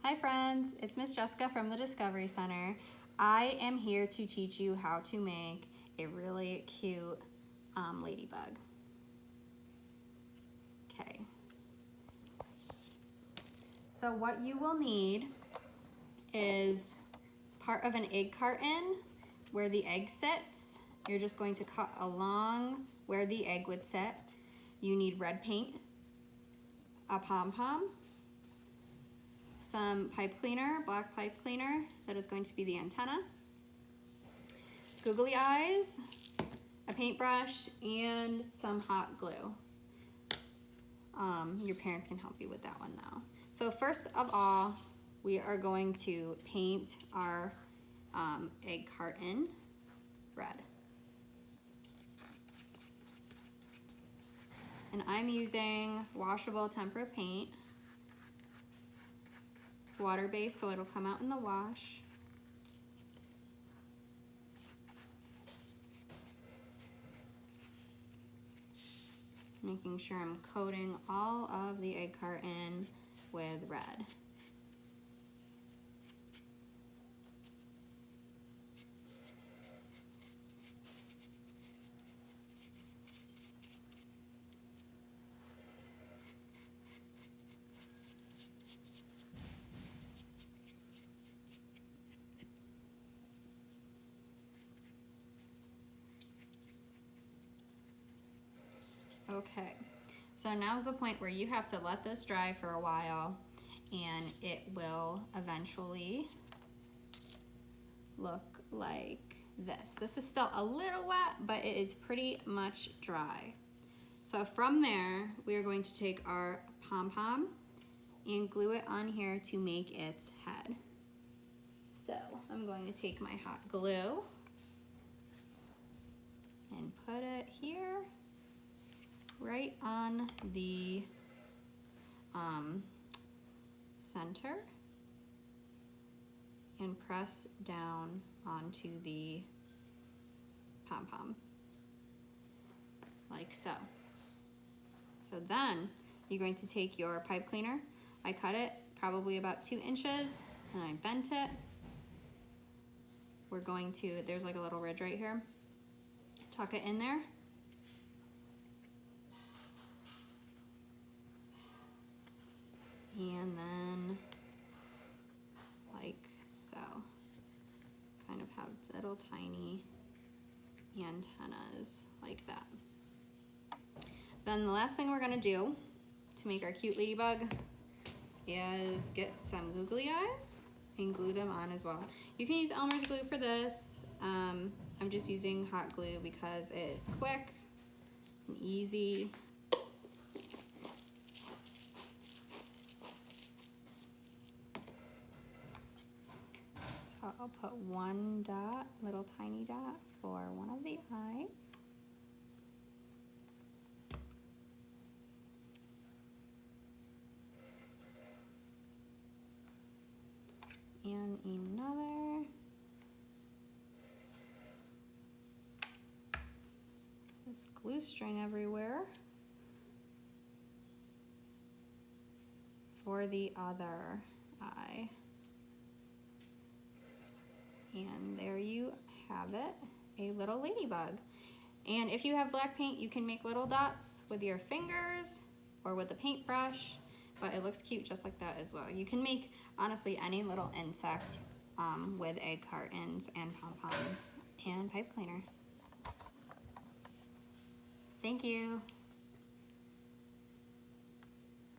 Hi friends, it's Miss Jessica from the Discovery Center. I am here to teach you how to make a really cute ladybug. Okay. So what you will need is part of an egg carton where the egg sits. You're just going to cut along where the egg would sit. You need red paint, a pom-pom, some pipe cleaner, black pipe cleaner, that is going to be the antenna, googly eyes, a paintbrush, and some hot glue. Your parents can help you with that one though. So first of all, we are going to paint our egg carton red. And I'm using washable tempera paint. It's water-based, so it'll come out in the wash. Making sure I'm coating all of the egg carton with red. Okay, so now's the point where you have to let this dry for a while and it will eventually look like this. This is still a little wet, but it is pretty much dry. So from there, we are going to take our pom-pom and glue it on here to make its head. So I'm going to take my hot glue and put it here right on the center and press down onto the pom-pom like so. So then you're going to take your pipe cleaner. I cut it probably about 2 inches and I bent it. We're going to, there's like a little ridge right here. Tuck it in there. And then like so, kind of have little tiny antennas like that. Then the last thing we're gonna do to make our cute ladybug is get some googly eyes and glue them on as well. You can use Elmer's glue for this. I'm just using hot glue because it's quick and easy. So I'll put one dot, little tiny dot for one of the eyes. And another. There's glue string everywhere for the other eye. And there you have it, a little ladybug. And if you have black paint, you can make little dots with your fingers or with a paintbrush, but it looks cute just like that as well. You can make, honestly, any little insect with egg cartons and pom-poms and pipe cleaner. Thank you.